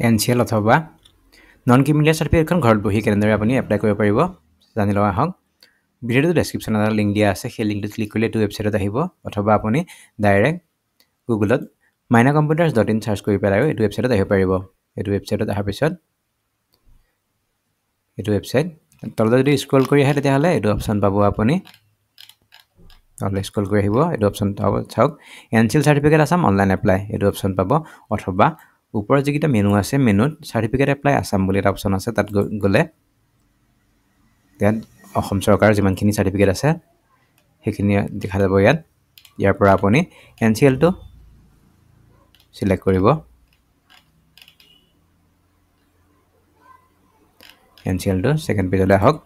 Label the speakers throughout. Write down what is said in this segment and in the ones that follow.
Speaker 1: NCL অথবা non criminal চাৰ্টিফিকেটখন ঘৰত বহি কেনেদৰে আপুনি এপ্লাই কৰিব পাৰিব জানি লোৱা আহক ভিডিঅ'টো ডেছক্ৰিপশ্যনত এটা লিংক দিয়া আছে সেই লিংকটো ক্লিক কৰিলে এইটো ৱেবছাইটত আহিব অথবা আপুনি ডাইৰেক্ট গুগলত mynacomputers.in চাৰ্চ কৰি পেলাই এইটো ৱেবছাইটত আহিব পাৰিব এইটো ৱেবছাইটত অহাৰ পিছত এইটো ৱেবছাইট তললৈ যদি স্ক্ৰল কৰি আহে তেতিয়াহ'লে এইটো অপশ্যন পাব আপুনি তললৈ স্ক্ৰল কৰি আহিব এইটো অপশ্যন পাব চাওক NCL certificate Assam online apply এইটো অপশ্যন পাব অথবা ওপৰত যিকেইটা মেনু আছে মেনুত চাৰ্টিফিকেট এপ্লাই আছাম বুলি এটা অপশ্যন আছে তাত গ'লে ইয়াত অসম চৰকাৰৰ যিমানখিনি চাৰ্টিফিকেট আছে সেইখিনি দেখা যাব ইয়াৰ পৰা আপুনি NCLটো সিলেক্ট কৰিব NCLটো সেকেন্ড পেজলৈ আহক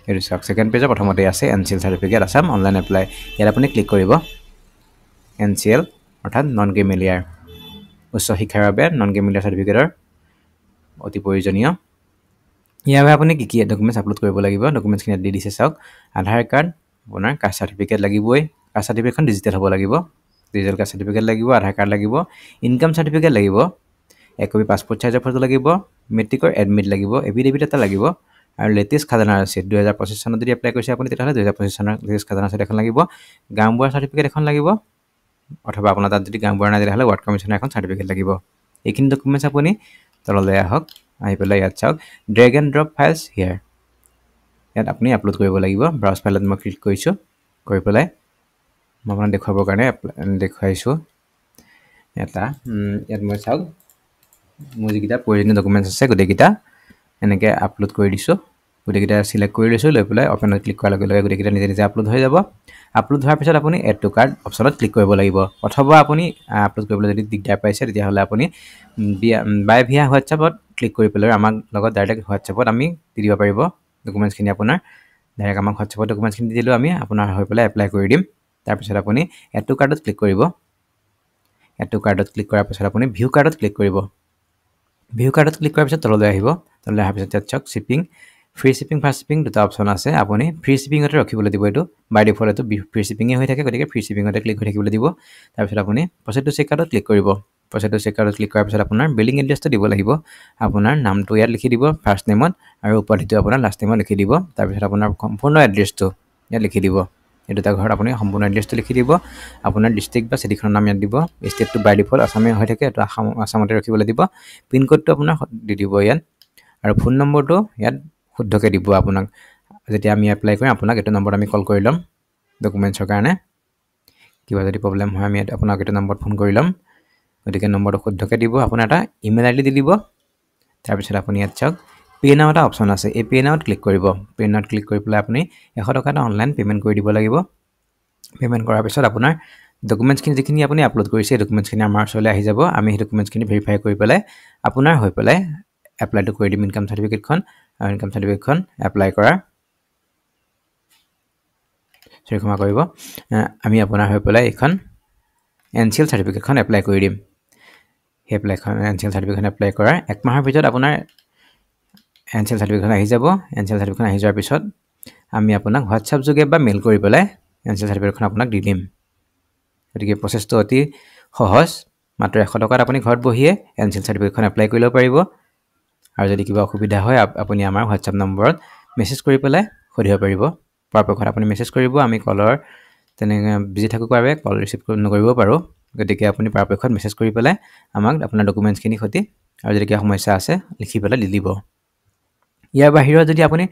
Speaker 1: এইটো চাওক সেকেন্ড পেজৰ প্ৰথমতে আছে NCL certificate Assam online apply ইয়াত আপুনি ক্লিক কৰিব NCL অৰ্থাৎ নন ক্ৰিমিনেল উচ্চ শিক্ষাৰ বাবে নন ক্ৰিমিনেল চাৰ্টিফিকেটৰ অতি প্ৰয়োজনীয় ইয়াৰ বাবে আপুনি কি ডকুমেন্টছ আপলোড কৰিব লাগিব ডকুমেন্টছখিনি দি দিছে চাওক আধাৰ কাৰ্ড আপোনাৰ কাষ্ট চাৰ্টিফিকেট লাগিবই কাষ্ট চাৰ্টিফিকেটখন ডিজিটেল হ'ব লাগিব ডিজিটেল কাষ্ট চাৰ্টিফিকেট লাগিব আধাৰ কাৰ্ড লাগিব ইনকাম চাৰ্টিফিকেট লাগিব এক কপি পাছপোৰ্ট সাইজৰ ফটো লাগিব মেট্ৰিকৰ এডমিট লাগিব এফিডেভিট এটা লাগিব আৰু লেটেষ্ট খাজানা ৰচিদ 2025 চনত যদি এপ্লাই কৰিছে আপুনি তেতিয়াহ'লে 2025 চনৰ লেটেষ্ট খাজানা ৰচিদ এখন লাগিব গাঁওবুঢ়া চাৰ্টিফিকেট এখন লাগিব অথবা আপোনাৰ তাত যদি গাঁওবুঢ়া নাই তেতিয়াহ'লে ৱাৰ্ড কমিছনাৰ এখন চাৰ্টিফিকেট লাগিব এইখিনি ডকুমেন্টছ আপুনি তললৈ আহক আহি পেলাই ইয়াত চাওক ড্ৰেগ এণ্ড ড্ৰপ ফাইলছ হিয়াৰ ইয়াত আপুনি আপলোড কৰিব লাগিব ব্ৰাউজ ফাইলত মই ক্লিক কৰিছোঁ কৰি পেলাই মই আপোনাক দেখুৱাবৰ কাৰণে দেখুৱাইছোঁ এটা ইয়াত মই চাওক মোৰ যিকেইটা প্ৰয়োজনীয় ডকুমেন্টছ আছে গোটেইকেইটা এনেকৈ আপলোড কৰি দিছোঁ গোটেইকেইটা সিলেক্ট কৰি লৈছোঁ লৈ পেলাই অপেনত ক্লিক কৰাৰ লগে লগে গোটেইকেইটা নিজে নিজে আপলোড হৈ যাব আপলোড হোৱাৰ পিছত আপুনি এড টু কাৰ্ট অপশ্যনত ক্লিক কৰিব লাগিব অথবা আপুনি আপলোড কৰিবলৈ যদি দিগদাৰ পাইছে তেতিয়াহ'লে আপুনি বাই ভিয়া হোৱাটছআপত ক্লিক কৰি পেলাই আমাক লগত ডাইৰেক্ট হোৱাটছআপত আমি দি দিব পাৰিব ডকুমেন্টছখিনি আপোনাৰ ডাইৰেক্ট আমাক হোৱাটছআপত ডকুমেন্টছখিনি দি দিলেও আমি আপোনাৰ হৈ পেলাই এপ্লাই কৰি দিম তাৰপিছত আপুনি এড টু কাৰ্টত ক্লিক কৰিব এড টু কাৰ্টত ক্লিক কৰাৰ পিছত আপুনি ভিউ কাৰ্টত ক্লিক কৰিব ভিউ কাৰ্টত ক্লিক কৰাৰ পিছত তললৈ আহিব তললৈ অহাৰ পিছত ইয়াত চাওক shipping free shipping fast shipping দুটা অপশ্যন আছে আপুনি ফ্ৰী শ্বিপিঙতে ৰাখিবলৈ দিব এইটো বাই ডিফল্ট এইটো ফ্ৰী শ্বিপিঙে হৈ থাকে গতিকে ফ্ৰী শ্বিপিঙতে ক্লিক হৈ থাকিবলৈ দিব তাৰপিছত আপুনি প্ৰচেড টু চেকআউটত ক্লিক কৰিব প্ৰচেড টু চেকআউটত ক্লিক কৰাৰ পিছত আপোনাৰ বিলিং এড্ৰেছটো দিব লাগিব আপোনাৰ নামটো ইয়াত লিখি দিব ফাৰ্ষ্ট নেমত আৰু উপাধিটো আপোনাৰ লাষ্ট নেমত লিখি দিব তাৰপিছত আপোনাৰ সম্পূৰ্ণ এড্ৰেছটো ইয়াত লিখি দিব এই দুটা ঘৰত আপুনি সম্পূৰ্ণ এড্ৰেছটো লিখি দিব আপোনাৰ ডিষ্ট্ৰিক্ট বা চিটিখনৰ নাম ইয়াত দিব ষ্টেটটো বাই ডিফল্ট আসামে হৈ থাকে এইটো আসামতে ৰাখিবলৈ দিব পিন কোডটো আপোনাৰ দি দিব ইয়াত আৰু ফোন নম্বৰটো ইয়াত শুদ্ধকৈ দিব আপোনাক যেতিয়া আমি এপ্লাই কৰিম আপোনাক এইটো নম্বৰত আমি কল কৰি ল'ম ডকুমেন্টছৰ কাৰণে কিবা যদি প্ৰব্লেম হয় আমি আপোনাক এইটো নম্বৰত ফোন কৰি ল'ম গতিকে নম্বৰটো শুদ্ধকৈ দিব আপোনাৰ এটা ইমেইল আইডি দি দিব তাৰপিছত আপুনি ইয়াত চাওক পে নাও এটা অপশ্যন আছে এই পে নাওত ক্লিক কৰিব পে নাওত ক্লিক কৰি পেলাই আপুনি 100 টকা এটা অনলাইন পেমেন্ট কৰি দিব লাগিব পেমেন্ট কৰাৰ পিছত আপোনাৰ ডকুমেন্টছখিনি যিখিনি আপুনি আপলোড কৰিছে ডকুমেন্টছখিনি আমাৰ ওচৰলৈ আহি যাব আমি সেই ডকুমেন্টছখিনি ভেৰিফাই কৰি পেলাই আপোনাৰ হৈ পেলাই এপ্লাইটো কৰি দিম ইনকাম সাৰ্টিফিকেটখন আৰু ইনকাম সাৰ্টিফিকেটখন এপ্লাই কৰা ক্ষমা কৰিব আমি আপোনাৰ হৈ পেলাই এখন NCL সাৰ্টিফিকেটখন এপ্লাই কৰি দিম সেই NCL সাৰ্টিফিকেটখন এপ্লাই কৰাৰ এক মাহৰ ভিতৰত আপোনাৰ NCL সাৰ্টিফিকেটখন আহি যাব NCL সাৰ্টিফিকেটখন আহি যোৱাৰ পিছত আমি আপোনাক হোৱাটছআপ যোগে বা মেইল কৰি পেলাই NCL সাৰ্টিফিকেটখন আপোনাক দি দিম গতিকে প্ৰচেছটো অতি সহজ মাত্ৰ 100 টকাত আপুনি ঘৰত বহিয়ে NCL সাৰ্টিফিকেটখন এপ্লাই কৰিব পাৰিব আৰু যদি কিবা অসুবিধা হয় আপুনি আমাৰ হোৱাটছআপ নম্বৰত মেছেজ কৰি পেলাই সুধিব পাৰিব পৰাপক্ষত আপুনি মেছেজ কৰিব আমি কলৰ তেনেকৈ বিজি থাকোঁ বাবে কল ৰিচিভ নকৰিব পাৰোঁ গতিকে আপুনি পৰাপক্ষত মেছেজ কৰি পেলাই আমাক আপোনাৰ ডকুমেন্টছখিনি সৈতে আৰু যদি কিবা সমস্যা আছে লিখি পেলাই দি দিব ইয়াৰ বাহিৰত যদি আপুনি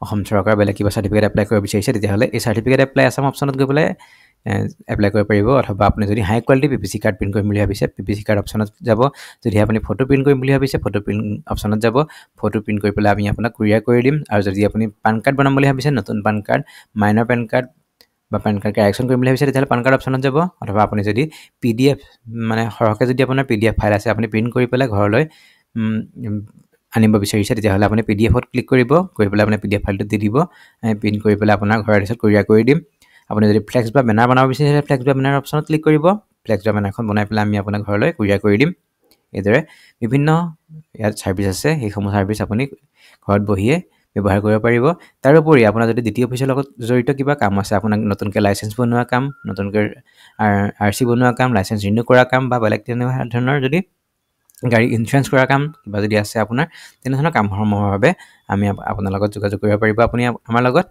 Speaker 1: অসম চৰকাৰৰ বেলেগ কিবা সাৰ্টিফিকেট এপ্লাই কৰিব বিচাৰিছে তেতিয়াহ'লে এই সাৰ্টিফিকেট এপ্লাই আছাম অপশ্যনত গৈ পেলাই এপ্লাই কৰিব পাৰিব অথবা আপুনি যদি হাই কোৱালিটি PPC কাৰ্ড প্ৰিণ্ট কৰিম বুলি ভাবিছে PPC কাৰ্ড অপশ্যনত যাব যদি আপুনি ফটো প্ৰিণ্ট কৰিম বুলি ভাবিছে ফটো প্ৰিণ্ট অপশ্যনত যাব ফটো প্ৰিণ্ট কৰি পেলাই আমি আপোনাক কুৰিয়াৰ কৰি দিম আৰু যদি আপুনি পান কাৰ্ড বনাম বুলি ভাবিছে নতুন PAN card minor PAN card বা পেন কাৰ্ড কাৰেকশ্যন কৰিম বুলি ভাবিছে তেতিয়াহ'লে পান কাৰ্ড অপশ্যনত যাব অথবা আপুনি যদি PDF মানে সৰহকৈ যদি আপোনাৰ PDF ফাইল আছে আপুনি প্ৰিণ্ট কৰি পেলাই ঘৰলৈ আনিব বিচাৰিছে তেতিয়াহ'লে আপুনি PDFত ক্লিক কৰিব কৰি পেলাই আপুনি PDF ফাইলটো দি দিব আমি প্ৰিণ্ট কৰি পেলাই আপোনাৰ ঘৰৰ এড্ৰেছত কুৰিয়াৰ কৰি দিম আপুনি যদি ফ্লেক্স বা বেনাৰ বনাব বিচাৰিছে ফ্লেক্স বা বেনাৰ অপশ্যনত ক্লিক কৰিব ফ্লেক্স বা বেনাৰখন বনাই পেলাই আমি আপোনাৰ ঘৰলৈ কুৰিয়াৰ কৰি দিম এইদৰে বিভিন্ন ইয়াত সাৰ্ভিস আছে সেইসমূহ সাৰ্ভিস আপুনি ঘৰত বহিয়ে ব্যৱহাৰ কৰিব পাৰিব তাৰোপৰি আপোনাৰ যদি দ্বিতীয় অফিচৰ লগত জড়িত কিবা কাম আছে আপোনাক নতুনকৈ লাইসেন্স বনোৱা কাম নতুনকৈ RC বনোৱা কাম লাইসেন্স ৰিনিউ কৰা কাম বা বেলেগ ধৰণৰ যদি গাড়ী ইঞ্চুৰেঞ্চ কৰাৰ কাম কিবা যদি আছে আপোনাৰ তেনেধৰণৰ কামসমূহৰ বাবে আমি আপোনাৰ লগত যোগাযোগ কৰিব পাৰিব আপুনি আমাৰ লগত